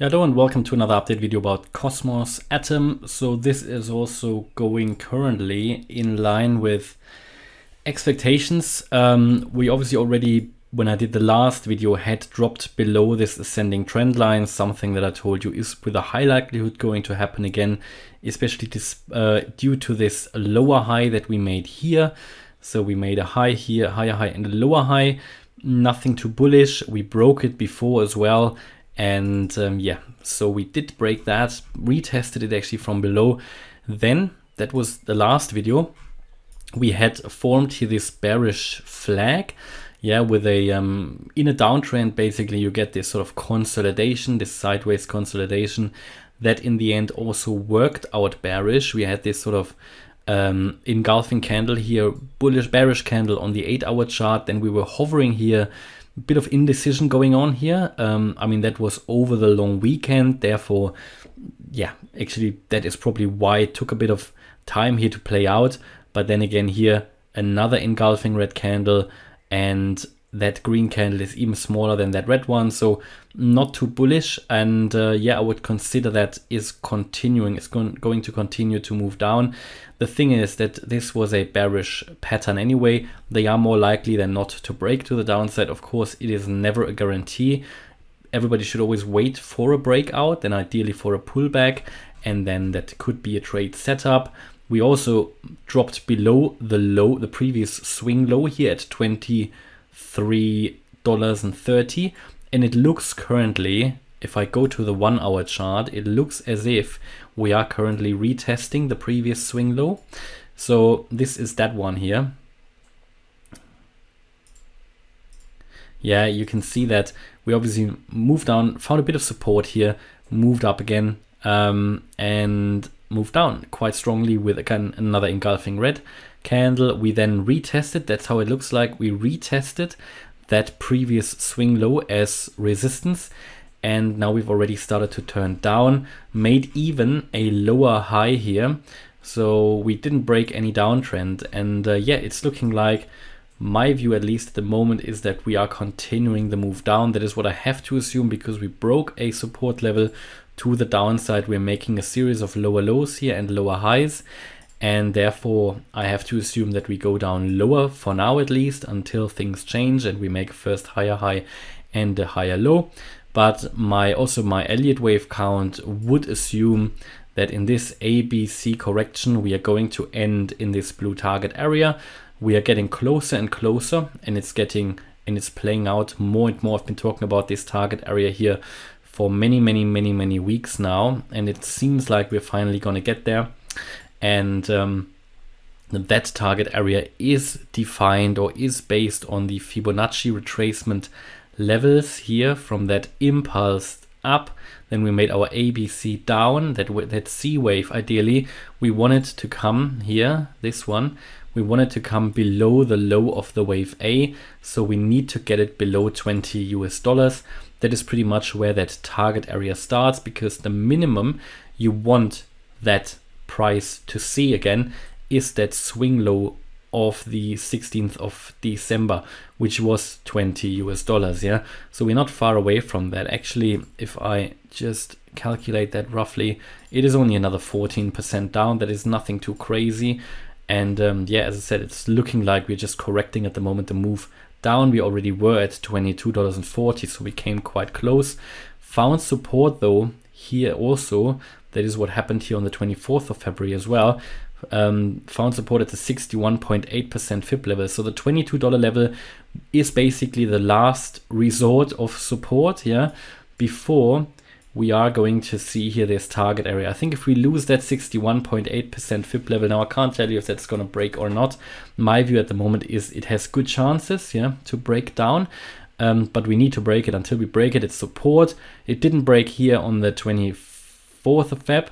Hello and welcome to another update video about Cosmos Atom. So this is also going currently in line with expectations. We obviously already, when I did the last video, had dropped below this ascending trend line, something that I told you is with a high likelihood going to happen again, especially this, due to this lower high that we made here. So we made a high here, higher high and a lower high, nothing too bullish. We broke it before as well. And yeah, so we did break that, retested it actually from below. Then that was the last video. We had formed here this bearish flag, yeah, with a in a downtrend. Basically, you get this sort of consolidation, this sideways consolidation, that in the end also worked out bearish. We had this sort of engulfing candle here, bullish bearish candle on the 8-hour chart. Then we were hovering here. Bit of indecision going on here. I mean, that was over the long weekend. Therefore, yeah, actually, that is probably why it took a bit of time here to play out. But then again, here, another engulfing red candle, and that green candle is even smaller than that red one. So not too bullish. And yeah, I would consider that is continuing. It's going to continue to move down. The thing is that this was a bearish pattern anyway. They are more likely than not to break to the downside. Of course, it is never a guarantee. Everybody should always wait for a breakout, then ideally for a pullback, and then that could be a trade setup. We also dropped below the low, the previous swing low here at $23.30, and it looks currently, if I go to the 1-hour chart, it looks as if we are currently retesting the previous swing low. So this is that one here. Yeah, you can see that we obviously moved down, found a bit of support here, moved up again, and moved down quite strongly with again another engulfing red candle. We then retested, that's how it looks like. We retested that previous swing low as resistance. And now we've already started to turn down, made even a lower high here. So we didn't break any downtrend. And yeah, it's looking like, my view at least at the moment, is that we are continuing the move down. That is what I have to assume, because we broke a support level to the downside. We're making a series of lower lows here and lower highs. And therefore, I have to assume that we go down lower for now at least, until things change and we make first higher high and a higher low. But my Elliott wave count would assume that in this ABC correction, we are going to end in this blue target area. We are getting closer and closer, and it's playing out more and more. I've been talking about this target area here for many weeks now, and it seems like we're finally going to get there. And that target area is defined, or is based on the Fibonacci retracement levels here from that impulse up. Then we made our ABC down, that C wave. Ideally, we want it to come here, this one. We want it to come below the low of the wave A. So we need to get it below $20. That is pretty much where that target area starts, because the minimum you want that price to see again is that swing low of the 16th of December, which was $20. Yeah, so we're not far away from that. Actually, if I just calculate that roughly, it is only another 14% down. That is nothing too crazy. And yeah, as I said, it's looking like we're just correcting at the moment the move down. We already were at $22.40, so we came quite close. Found support though here also. That is what happened here on the 24th of February as well. Found support at the 61.8% Fib level. So the $22 level is basically the last resort of support, yeah, before we are going to see here this target area. I think if we lose that 61.8% Fib level, now I can't tell you if that's going to break or not. My view at the moment is it has good chances, yeah, to break down. But we need to break it. Until we break it, it's support. It didn't break here on the 24th of Feb.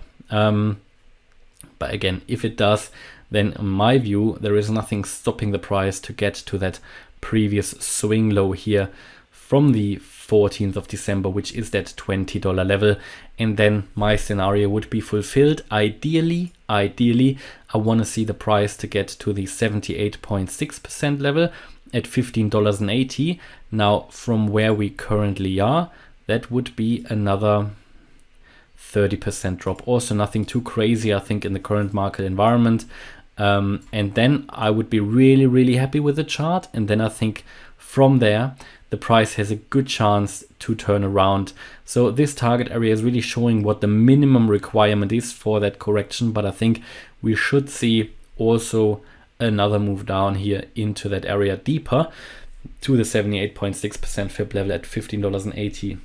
But again, if it does, then in my view, there is nothing stopping the price to get to that previous swing low here from the 14th of December, which is that $20 level. And then my scenario would be fulfilled. Ideally, I want to see the price to get to the 78.6% level at $15.80. Now, from where we currently are, that would be another 30% drop. Also nothing too crazy, I think, in the current market environment. And then I would be really, really happy with the chart. And then I think from there, the price has a good chance to turn around. So this target area is really showing what the minimum requirement is for that correction. But I think we should see also another move down here into that area deeper to the 78.6% fib level at $15.80.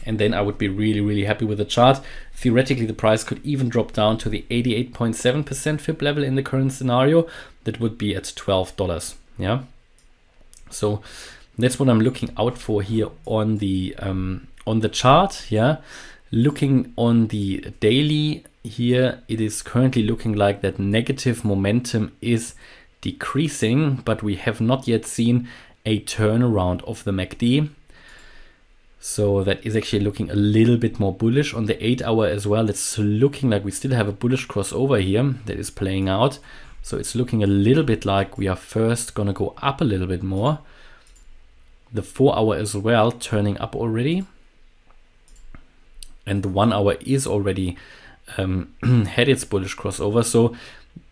And then I would be really, really happy with the chart. Theoretically, the price could even drop down to the 88.7% fib level in the current scenario. That would be at $12. Yeah. So that's what I'm looking out for here on the chart. Yeah. Looking on the daily here, it is currently looking like that negative momentum is decreasing, but we have not yet seen a turnaround of the MACD. So that is actually looking a little bit more bullish. On the 8 hour as well, it's looking like we still have a bullish crossover here that is playing out. So it's looking a little bit like we are first gonna go up a little bit more. The 4 hour as well turning up already. And the 1 hour is already had its bullish crossover. So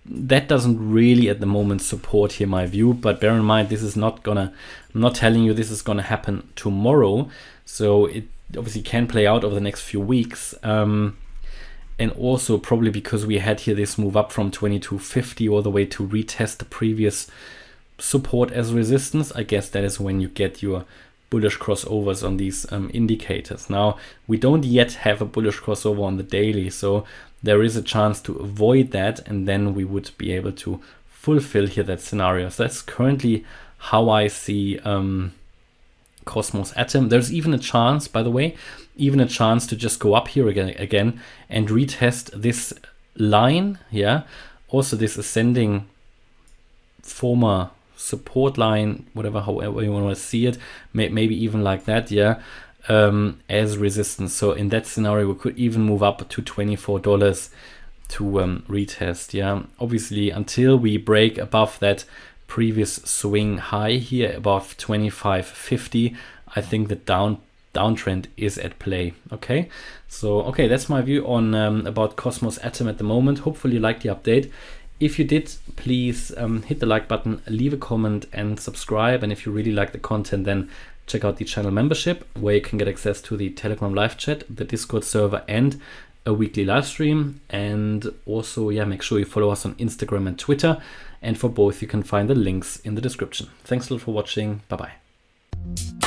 that doesn't really at the moment support here my view, but bear in mind, this is not gonna, I'm not telling you this is gonna happen tomorrow. So it obviously can play out over the next few weeks. And also probably because we had here this move up from 22.50 all the way to retest the previous support as resistance. I guess that is when you get your bullish crossovers on these indicators. Now, we don't yet have a bullish crossover on the daily, so there is a chance to avoid that, and then we would be able to fulfill here that scenario. So that's currently how I see Cosmos Atom. There's even a chance, by the way, even a chance to just go up here again and retest this line. Yeah, also this ascending former support line, whatever, however you want to see it, maybe even like that. Yeah. As resistance. So in that scenario, we could even move up to $24 to retest. Yeah, obviously until we break above that previous swing high here above 25.50, I think the downtrend is at play. Okay, so okay, that's my view on about Cosmos Atom at the moment. Hopefully you liked the update. If you did, please hit the like button, leave a comment and subscribe. And if you really like the content, then check out the channel membership, where you can get access to the Telegram live chat, the Discord server, and a weekly live stream. And also, yeah, make sure you follow us on Instagram and Twitter. And for both, you can find the links in the description. Thanks a lot for watching. Bye-bye.